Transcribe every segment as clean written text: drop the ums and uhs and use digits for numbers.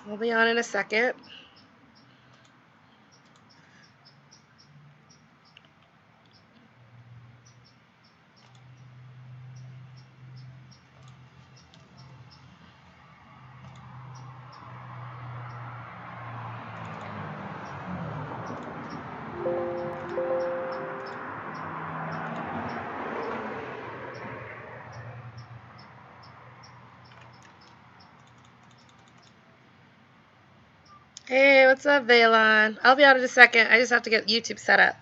We'll be on in a second. Hey, what's up, Valon? I'll be on in a second. I just have to get YouTube set up.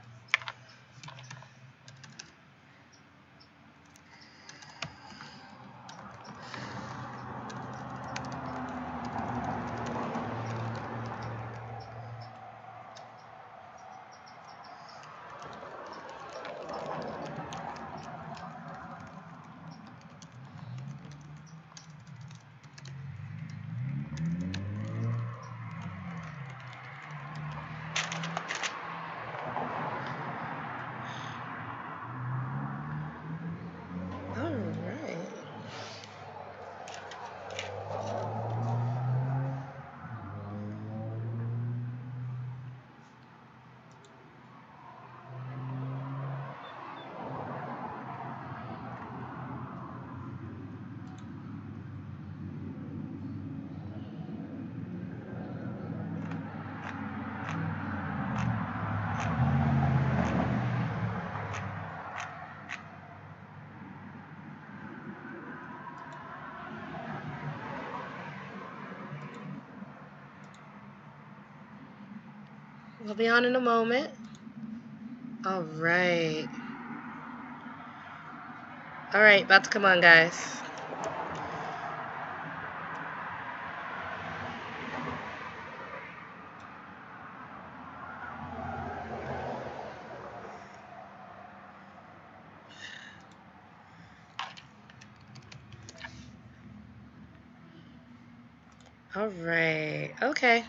All right. We'll be on in a moment. All right. All right, about to come on, guys. All right. Okay.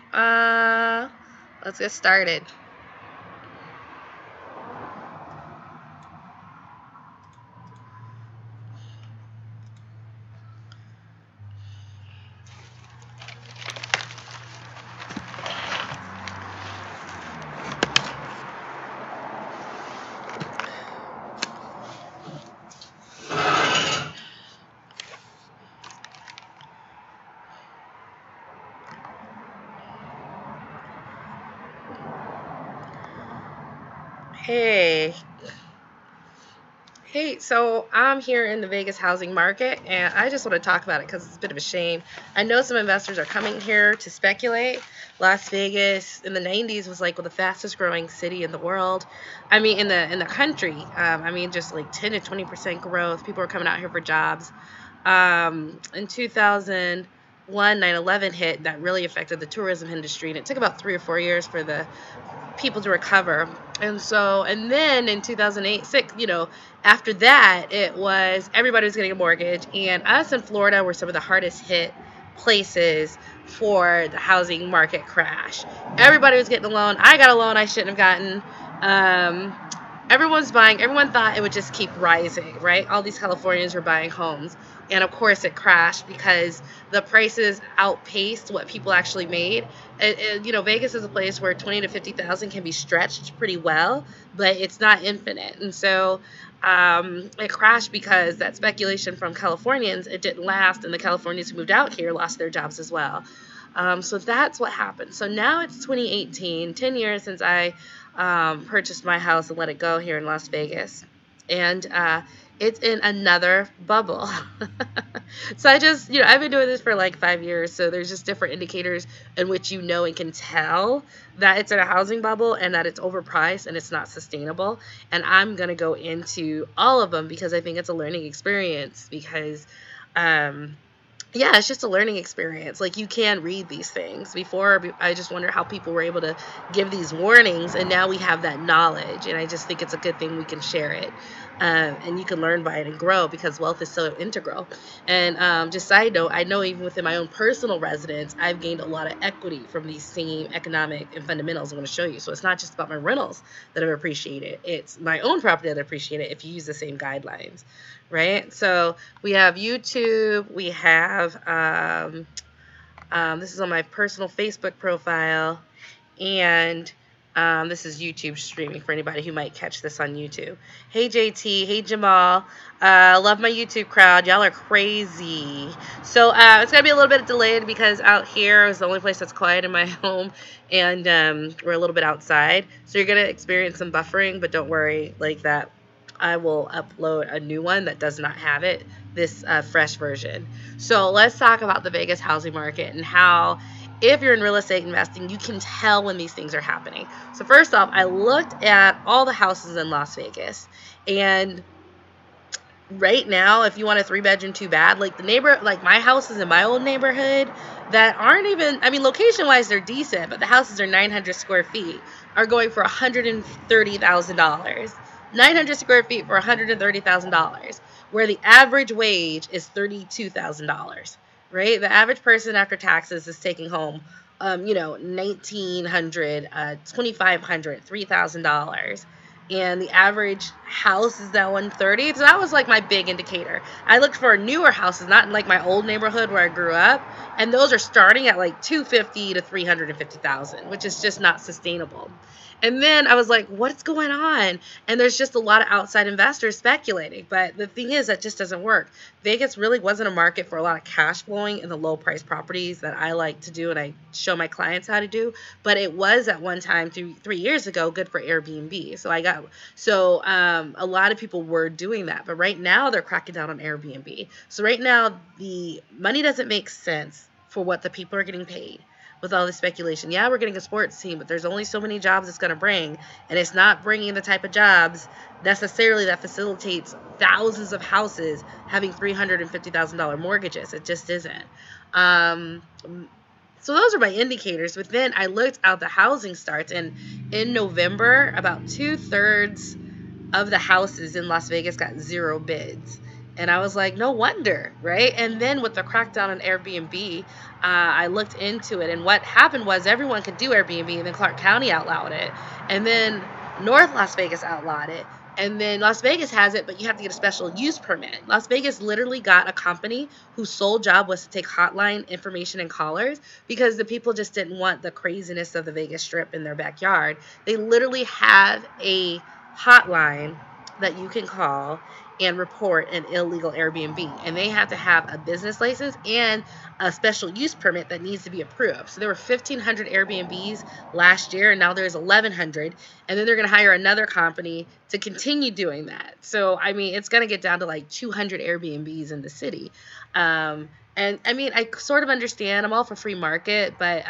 Let's get started. Hey. Hey, so I'm here in the Vegas housing market, and I just want to talk about it because it's a bit of a shame. I know some investors are coming here to speculate. Las Vegas in the 90s was like the fastest growing city in the world. I mean, in the country. I mean, just like 10 to 20% growth. People are coming out here for jobs. In 2001, 9/11 hit. That really affected the tourism industry, and it took about 3 or 4 years for the people to recover. And then in 2008, six, after that, it was everybody was getting a mortgage, and us in Florida were some of the hardest hit places for the housing market crash. Everybody was getting a loan. I got a loan I shouldn't have gotten. Um, Everyone's buying. Everyone thought it would just keep rising, right? All these Californians were buying homes, and of course it crashed because the prices outpaced what people actually made. Vegas is a place where 20 to 50,000 can be stretched pretty well, but it's not infinite, and so it crashed because that speculation from Californians, it didn't last, and the Californians who moved out here lost their jobs as well. So that's what happened. So now it's 2018, 10 years since I purchased my house and let it go here in Las Vegas. And it's in another bubble. So I've been doing this for like 5 years. So there's just different indicators in which you know and can tell that it's in a housing bubble and that it's overpriced and it's not sustainable. And I'm going to go into all of them because I think it's a learning experience because um, yeah, it's just a learning experience. Like you can read these things. Before, I just wonder how people were able to give these warnings, and now we have that knowledge. And I just think it's a good thing we can share it, and you can learn by it and grow because wealth is so integral. And just side note, I know even within my own personal residence, I've gained a lot of equity from these same economic and fundamentals I'm going to show you. So it's not just about my rentals that I've appreciated; it's my own property that I appreciate it if you use the same guidelines, right? So we have YouTube, we have This is on my personal Facebook profile, and this is YouTube streaming for anybody who might catch this on YouTube. Hey JT, hey Jamal. Love my YouTube crowd. Y'all are crazy. So it's going to be a little bit delayed because out here is the only place that's quiet in my home, and we're a little bit outside. So you're going to experience some buffering, but don't worry, like that. I will upload a new one that does not have it, this fresh version. So let's talk about the Vegas housing market and how, if you're in real estate investing, you can tell when these things are happening. So first off, I looked at all the houses in Las Vegas, and right now, if you want a 3-bedroom, 2-bath, like like my houses in my old neighborhood that aren't even, I mean, location wise, they're decent, but the houses are 900 square feet, are going for $130,000. 900 square feet for $130,000, where the average wage is $32,000, right? The average person after taxes is taking home, $1,900, $2,500, $3,000. And the average house is at 130. So that was like my big indicator. I looked for newer houses, not in like my old neighborhood where I grew up, and those are starting at like 250 to 350,000, which is just not sustainable. And then I was like, what's going on? And there's just a lot of outside investors speculating. But the thing is, that just doesn't work. Vegas really wasn't a market for a lot of cash flowing in the low price properties that I like to do and I show my clients how to do. But it was at one time, 3 years ago, good for Airbnb. So a lot of people were doing that. But right now they're cracking down on Airbnb. So right now the money doesn't make sense for what the people are getting paid. With all this speculation, yeah, we're getting a sports team, but there's only so many jobs it's going to bring, and it's not bringing the type of jobs necessarily that facilitates thousands of houses having $350,000 mortgages. It just isn't. So those are my indicators. But then I looked at the housing starts, and in November, about 2/3 of the houses in Las Vegas got 0 bids. And I was like, no wonder, right? And then with the crackdown on Airbnb, I looked into it. And what happened was everyone could do Airbnb, and then Clark County outlawed it. And then North Las Vegas outlawed it. And then Las Vegas has it, but you have to get a special use permit. Las Vegas literally got a company whose sole job was to take hotline information and callers because the people just didn't want the craziness of the Vegas Strip in their backyard. They literally have a hotline that you can call and report an illegal Airbnb. And they have to have a business license and a special use permit that needs to be approved. So there were 1,500 Airbnbs last year, and now there's 1,100. And then they're going to hire another company to continue doing that. So, I mean, it's going to get down to like 200 Airbnbs in the city. And I mean, I sort of understand. I'm all for free market, but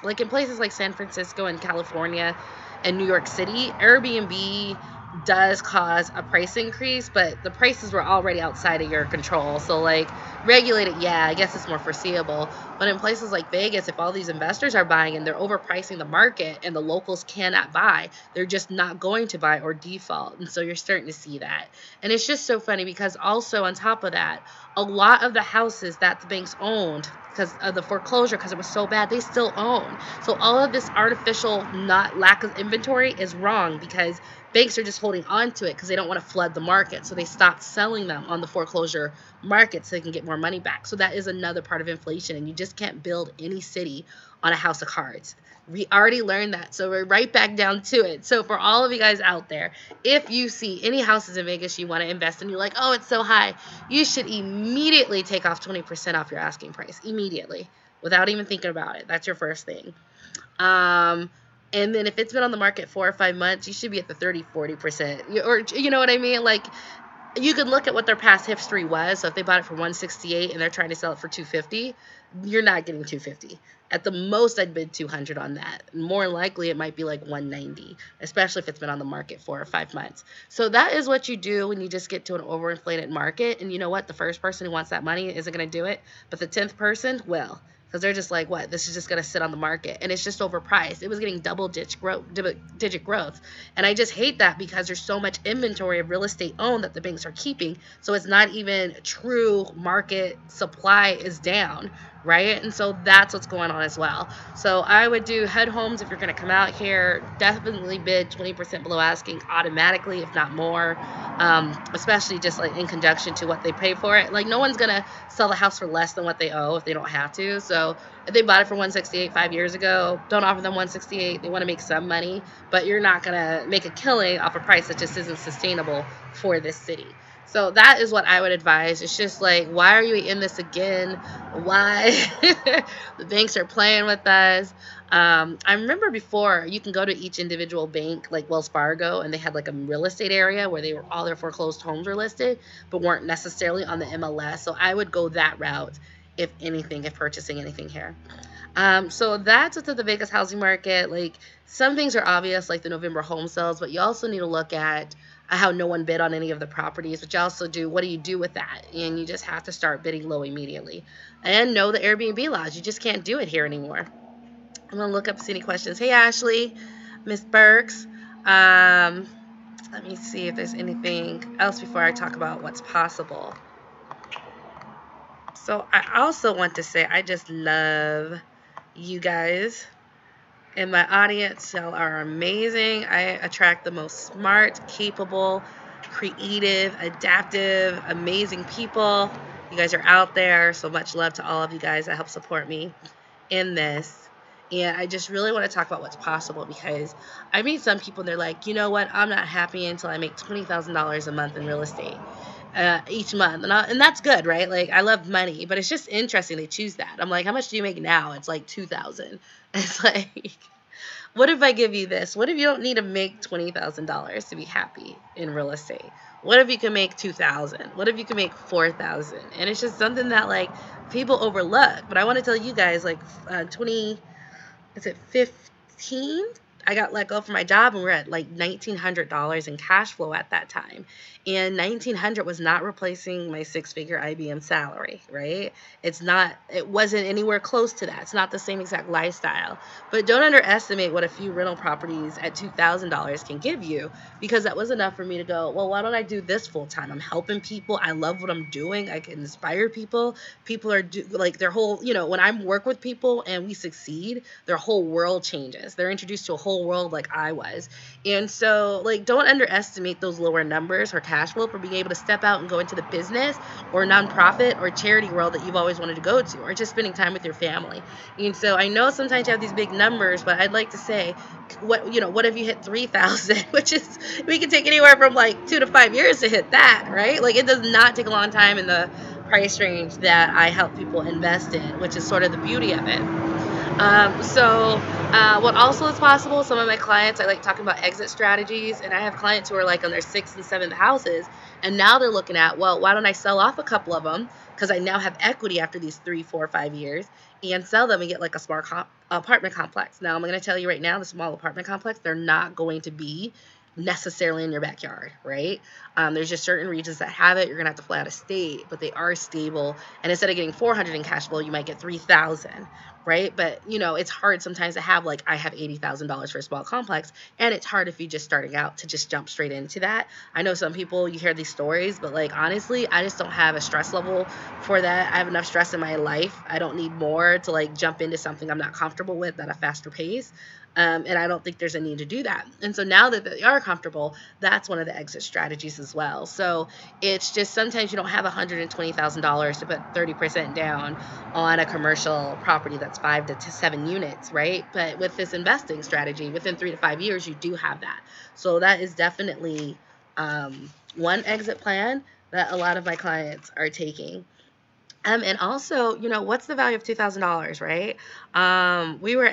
like in places like San Francisco and California and New York City, Airbnb does cause a price increase, but the prices were already outside of your control. So like regulated, yeah, I guess it's more foreseeable. But in places like Vegas, if all these investors are buying and they're overpricing the market and the locals cannot buy, they're just not going to buy or default. And so you're starting to see that. And it's just so funny because also on top of that, a lot of the houses that the banks owned because of the foreclosure, because it was so bad, they still own. So all of this artificial not lack of inventory is wrong because banks are just holding on to it because they don't want to flood the market. So they stopped selling them on the foreclosure market so they can get more money back. So that is another part of inflation, and you just can't build any city on a house of cards. We already learned that, so we're right back down to it. So for all of you guys out there, if you see any houses in Vegas you want to invest in, you're like, oh, it's so high, you should immediately take off 20% off your asking price, immediately, without even thinking about it. That's your first thing. And then if it's been on the market 4 or 5 months, you should be at the 30-40%. Or you know what I mean? Like, you could look at what their past history was. So if they bought it for 168 and they're trying to sell it for 250, you're not getting 250. At the most, I'd bid 200 on that. More likely, it might be like 190, especially if it's been on the market 4 or 5 months. So that is what you do when you just get to an overinflated market. And you know what? The first person who wants that money isn't going to do it. But the 10th person will. Because they're just like, what? This is just going to sit on the market. And it's just overpriced. It was getting double-digit growth. And I just hate that because there's so much inventory of real estate owned that the banks are keeping. So it's not even true market supply is down, right? And so that's what's going on as well. So I would do HUD homes if you're going to come out here. Definitely bid 20% below asking automatically, if not more, especially just like in conjunction to what they pay for it. Like no one's going to sell the house for less than what they owe if they don't have to. So if they bought it for 168 5 years ago, don't offer them 168. They want to make some money, but you're not going to make a killing off a price that just isn't sustainable for this city. So that is what I would advise. It's just like, why are you in this again? Why? The banks are playing with us. I remember before you can go to each individual bank, like Wells Fargo, and they had like a real estate area where they were all their foreclosed homes were listed, but weren't necessarily on the MLS. So I would go that route if anything, if purchasing anything here. So that's what's at the Vegas housing market. Like some things are obvious, like the November home sales, but you also need to look at how no one bid on any of the properties, but you also do, what do you do with that? And you just have to start bidding low immediately. And know the Airbnb laws. You just can't do it here anymore. I'm going to look up, see any questions. Hey, Ashley, Miss Burks. Let me see if there's anything else before I talk about what's possible. So I also want to say I just love you guys in my audience. Y'all are amazing. I attract the most smart, capable, creative, adaptive, amazing people. You guys are out there. So much love to all of you guys that help support me in this. And I just really want to talk about what's possible because I meet some people and they're like, you know what? I'm not happy until I make $20,000 a month in real estate. Each month, and that's good, right? Like I love money, but it's just interesting they choose that. I'm like, how much do you make now? It's like 2,000. It's like, what if I give you this? What if you don't need to make $20,000 to be happy in real estate? What if you can make 2,000? What if you can make 4,000? And it's just something that like people overlook. But I want to tell you guys, like 15? I got let go from my job and we're at like $1,900 in cash flow at that time. And $1,900 was not replacing my six-figure IBM salary, right? It wasn't anywhere close to that. It's not the same exact lifestyle. But don't underestimate what a few rental properties at $2,000 can give you, because that was enough for me to go, well, why don't I do this full time? I'm helping people. I love what I'm doing. I can inspire people. People are like their whole, when I work with people and we succeed, their whole world changes. They're introduced to a whole world like I was. And so like, don't underestimate those lower numbers or cash flow for being able to step out and go into the business or nonprofit or charity world that you've always wanted to go to, or just spending time with your family. And so I know sometimes you have these big numbers, but I'd like to say, what if you hit 3,000, which is, we can take anywhere from like 2 to 5 years to hit that, right? Like it does not take a long time in the price range that I help people invest in, which is sort of the beauty of it. What also is possible, some of my clients, I like talking about exit strategies, and I have clients who are like on their 6th and 7th houses, and now they're looking at, well, why don't I sell off a couple of them, because I now have equity after these 3, 4, 5 years, and sell them and get like a smart apartment complex. Now, I'm going to tell you right now, the small apartment complex, they're not going to be necessarily in your backyard, right? There's just certain regions that have it. You're gonna have to fly out of state, but they are stable. And instead of getting 400 in cash flow, you might get 3,000, right? But it's hard sometimes to have like, I have $80,000 for a small complex, and it's hard if you're just starting out to just jump straight into that. I know some people, you hear these stories, but like honestly, I just don't have a stress level for that. I have enough stress in my life. I don't need more to like jump into something I'm not comfortable with at a faster pace. And I don't think there's a need to do that. And so now that they are comfortable, that's one of the exit strategies as well. So it's just sometimes you don't have $120,000 to put 30% down on a commercial property that's 5 to 7 units, right? But with this investing strategy, within 3 to 5 years, you do have that. So that is definitely one exit plan that a lot of my clients are taking. And also, what's the value of $2,000, right? We were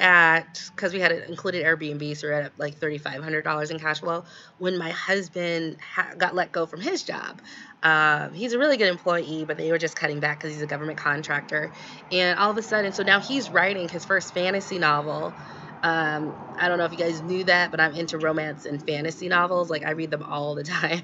because we had it included Airbnb, so we're at like $3,500 in cash flow when my husband got let go from his job. He's a really good employee, but they were just cutting back because he's a government contractor. And all of a sudden, so now he's writing his first fantasy novel. I don't know if you guys knew that, but I'm into romance and fantasy novels. Like I read them all the time.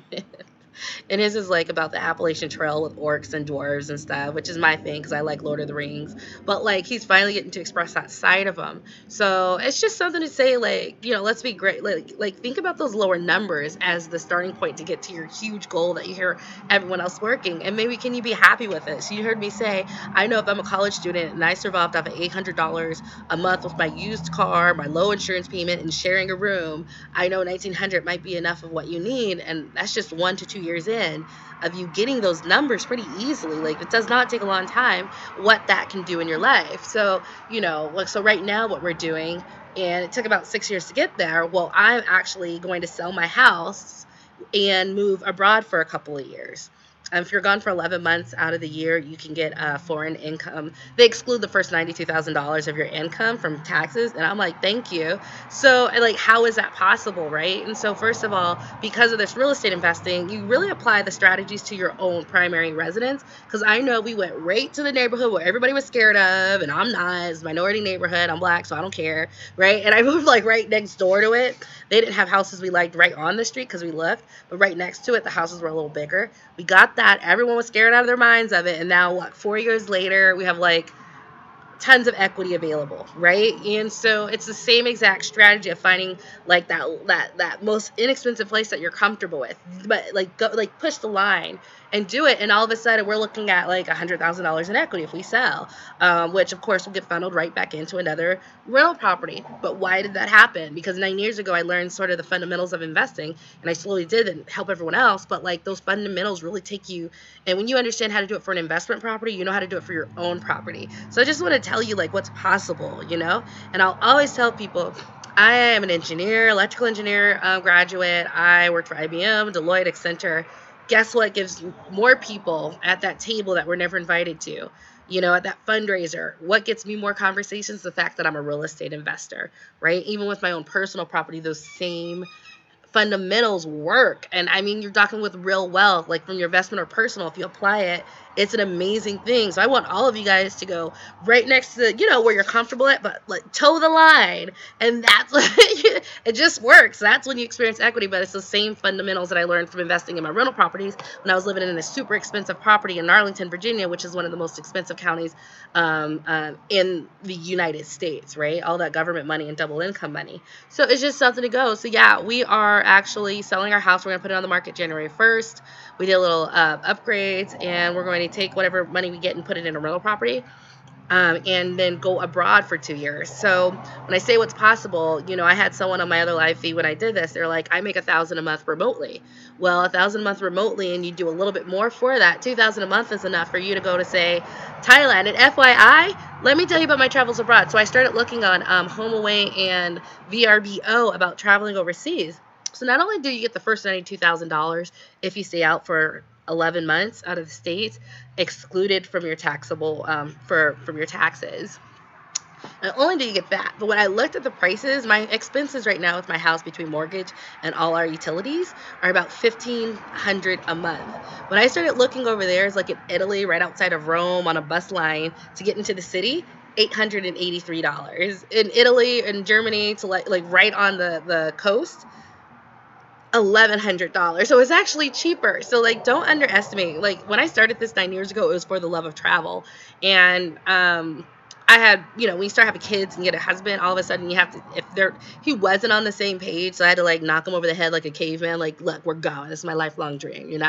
And his is like about the Appalachian Trail with orcs and dwarves and stuff, which is my thing because I like Lord of the Rings. But like he's finally getting to express that side of him. So it's just something to say, like, let's be great. Like think about those lower numbers as the starting point to get to your huge goal that you hear everyone else working. And maybe can you be happy with it? So you heard me say, I know if I'm a college student and I survived off of $800 a month with my used car, my low insurance payment, and sharing a room, I know 1900 might be enough of what you need, and that's just 1 to 2 years in of you getting those numbers pretty easily. Like it does not take a long time what that can do in your life. So like so right now what we're doing, and it took about 6 years to get there. Well, I'm actually going to sell my house and move abroad for a couple of years. If you're gone for 11 months out of the year, you can get a foreign income. They exclude the first $92,000 of your income from taxes. And I'm like, thank you. So, like, how is that possible, right? And so, first of all, because of this real estate investing, you really apply the strategies to your own primary residence. Because I know we went right to the neighborhood where everybody was scared of, and I'm not. It's a minority neighborhood. I'm black, so I don't care, right? And I moved, like, right next door to it. They didn't have houses we liked right on the street because we lived, but right next to it, the houses were a little bigger. We got that. Everyone was scared out of their minds of it. And now, 4 years later, we have like tons of equity available, right? And so it's the same exact strategy of finding like that most inexpensive place that you're comfortable with, but like go, like push the line and do it. And all of a sudden we're looking at like $100,000 in equity if we sell, which of course will get funneled right back into another rental property. But why did that happen? Because 9 years ago I learned sort of the fundamentals of investing, and I slowly did and help everyone else. But like those fundamentals really take you, and when you understand how to do it for an investment property, you know how to do it for your own property. So I just want to tell you like what's possible, and I'll always tell people, I am an engineer, electrical engineer graduate. I worked for IBM, Deloitte, Accenture. Guess what gives more people at that table that we're never invited to? At that fundraiser, what gets me more conversations? The fact that I'm a real estate investor, right? Even with my own personal property, those same fundamentals work. And I mean, you're talking with real wealth, like from your investment or personal. If you apply it, it's an amazing thing. So I want all of you guys to go right next to where you're comfortable at, but like toe the line. And that's it just works. That's when you experience equity. But it's the same fundamentals that I learned from investing in my rental properties when I was living in a super expensive property in Arlington, Virginia, which is one of the most expensive counties in the United States, right? All that government money and double income money. So it's just something to go. So yeah, we are actually selling our house. We're going to put it on the market January 1st. We did a little upgrades, and we're going to take whatever money we get and put it in a rental property, and then go abroad for 2 years. So when I say what's possible, I had someone on my other live feed when I did this. They're like, I make $1,000 a month remotely. Well, $1,000 a month remotely, and you do a little bit more for that. $2,000 a month is enough for you to go to, say, Thailand. And FYI, let me tell you about my travels abroad. So I started looking on HomeAway and VRBO about traveling overseas. So not only do you get the first $92,000 if you stay out for 11 months out of the States, excluded from your taxable from your taxes. Not only do you get that, but when I looked at the prices, my expenses right now with my house between mortgage and all our utilities are about $1,500 a month. When I started looking over there, it's like in Italy, right outside of Rome, on a bus line to get into the city, $883. In Italy and Germany, to like right on the coast, $1,100. So it's actually cheaper. So like, don't underestimate. Like when I started this 9 years ago, it was for the love of travel. And I had, when you start having kids and get a husband, all of a sudden you have to, he wasn't on the same page. So I had to like knock him over the head like a caveman. Like, look, we're going. This is my lifelong dream.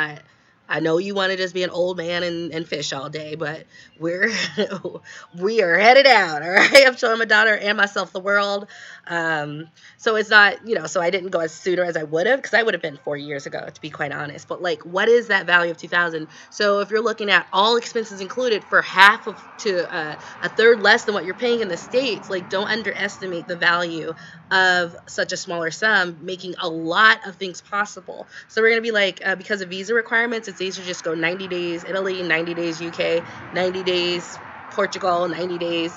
I know you want to just be an old man and fish all day, but we are headed out. All right. I'm showing my daughter and myself the world. So it's not, so I didn't go as sooner as I would have, because I would have been 4 years ago, to be quite honest. But like, what is that value of 2,000? So if you're looking at all expenses included for half to a third less than what you're paying in the States, like, don't underestimate the value of such a smaller sum, making a lot of things possible. So we're going to be like, because of visa requirements, it's easier to just go 90 days Italy, 90 days UK, 90 days Portugal, 90 days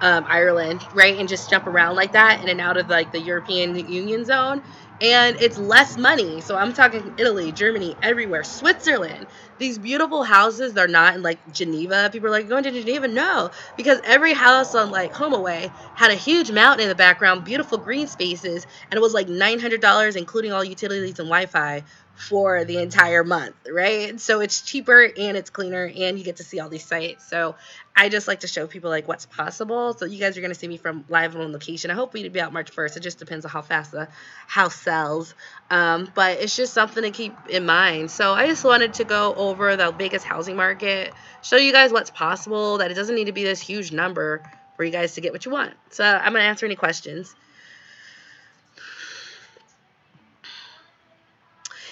Ireland, right? And just jump around like that in and out of like the European Union zone. And it's less money. So I'm talking Italy, Germany, everywhere, Switzerland. These beautiful houses, they're not in like Geneva. People are like, going to Geneva? No, because every house on like HomeAway had a huge mountain in the background, beautiful green spaces, and it was like $900, including all utilities and Wi-Fi, for the entire month, right? So it's cheaper and it's cleaner and you get to see all these sites. So I just like to show people like what's possible. So you guys are going to see me from live on location. I hope we'd be out March 1st. It just depends on how fast the house sells. But it's just something to keep in mind. So I just wanted to go over the Vegas housing market, show you guys what's possible, that it doesn't need to be this huge number for you guys to get what you want. So I'm going to answer any questions.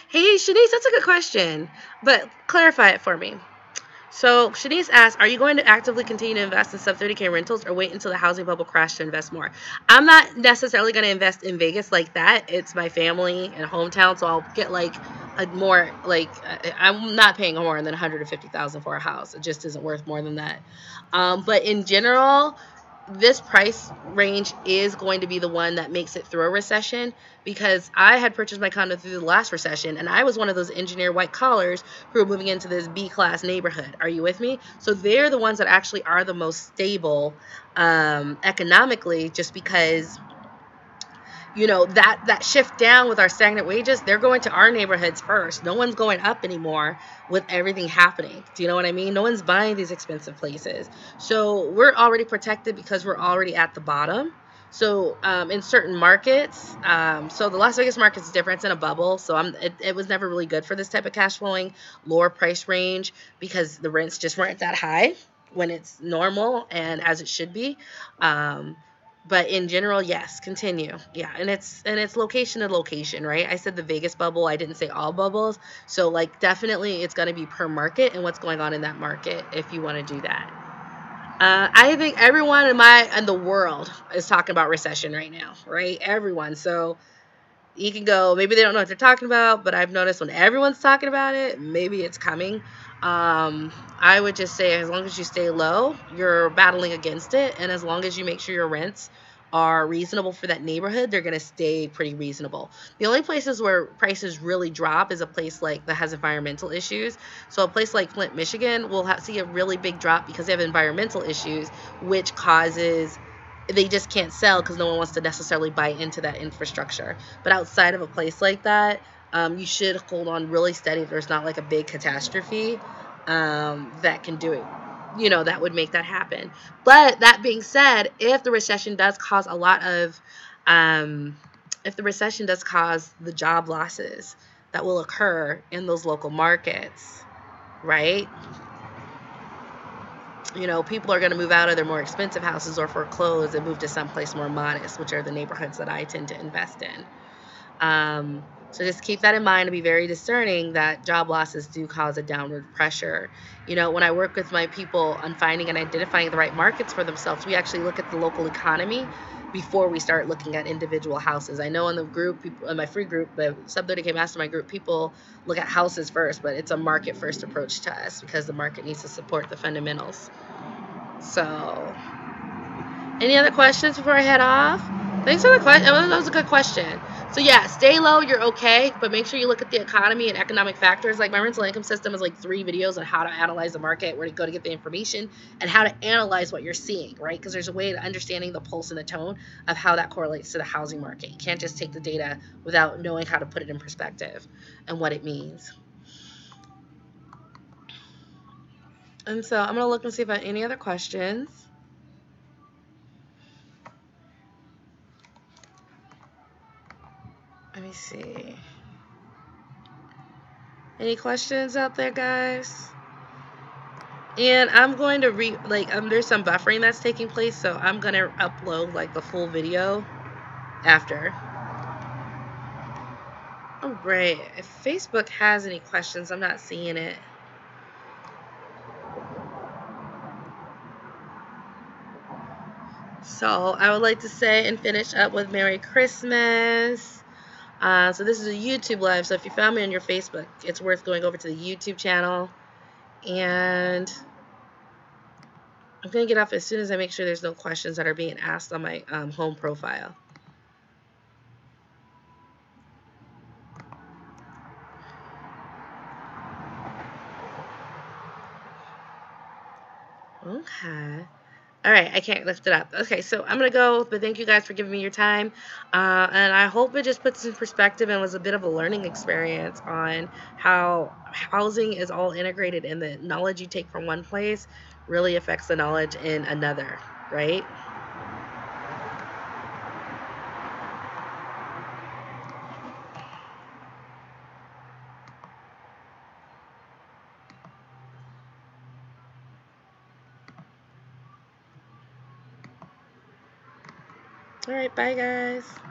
Hey, Shanice, that's a good question, but clarify it for me. So Shanice asked, are you going to actively continue to invest in sub 30K rentals or wait until the housing bubble crashes to invest more? I'm not necessarily going to invest in Vegas like that. It's my family and hometown, so I'll get like a more like I'm not paying more than $150,000 for a house. It just isn't worth more than that. But in general, this price range is going to be the one that makes it through a recession, because I had purchased my condo through the last recession and I was one of those engineer white collars who are moving into this B class neighborhood. Are you with me? So they're the ones that actually are the most stable economically, just because that shift down with our stagnant wages, they're going to our neighborhoods first. No one's going up anymore with everything happening. Do you know what I mean? No one's buying these expensive places. So we're already protected because we're already at the bottom. So in certain markets, so the Las Vegas market is different. It's in a bubble. So it was never really good for this type of cash flowing, lower price range, because the rents just weren't that high when it's normal and as it should be. But in general, yes, continue. Yeah, and it's location to location, right? I said the Vegas bubble. I didn't say all bubbles. So like definitely it's going to be per market and what's going on in that market if you want to do that. I think everyone in the world is talking about recession right now, right? Everyone. So you can go, maybe they don't know what they're talking about, but I've noticed when everyone's talking about it, maybe it's coming. I would just say as long as you stay low, you're battling against it. And as long as you make sure your rents are reasonable for that neighborhood, they're going to stay pretty reasonable. The only places where prices really drop is a place like that has environmental issues. So a place like Flint, Michigan will see a really big drop because they have environmental issues, which causes they just can't sell because no one wants to necessarily buy into that infrastructure. But outside of a place like that, you should hold on really steady. There's not like a big catastrophe that can do it. That would make that happen. But that being said, if the recession does cause if the recession does cause the job losses that will occur in those local markets, right? People are going to move out of their more expensive houses or foreclose and move to someplace more modest, which are the neighborhoods that I tend to invest in. So just keep that in mind and be very discerning that job losses do cause a downward pressure. When I work with my people on finding and identifying the right markets for themselves, we actually look at the local economy before we start looking at individual houses. I know in the group, in my free group, the Sub 30K Mastermind group, people look at houses first, but it's a market first approach to us because the market needs to support the fundamentals. So, any other questions before I head off? Thanks for the question. That was a good question. So yeah, stay low, you're okay, but make sure you look at the economy and economic factors. Like my rental income system is like 3 videos on how to analyze the market, where to go to get the information, and how to analyze what you're seeing, right? Because there's a way to understanding the pulse and the tone of how that correlates to the housing market. You can't just take the data without knowing how to put it in perspective and what it means. And so I'm going to look and see if I have any other questions. Let me see. Any questions out there, guys? And I'm going to there's some buffering that's taking place, so I'm going to upload like the full video after. Oh, great. If Facebook has any questions, I'm not seeing it. So I would like to say and finish up with Merry Christmas. So this is a YouTube live, so if you found me on your Facebook, it's worth going over to the YouTube channel. And I'm going to get off as soon as I make sure there's no questions that are being asked on my home profile. Okay. All right, I can't lift it up. Okay, so I'm gonna go, but thank you guys for giving me your time, and I hope it just puts in perspective and was a bit of a learning experience on how housing is all integrated, and the knowledge you take from one place really affects the knowledge in another, right? All right, bye guys.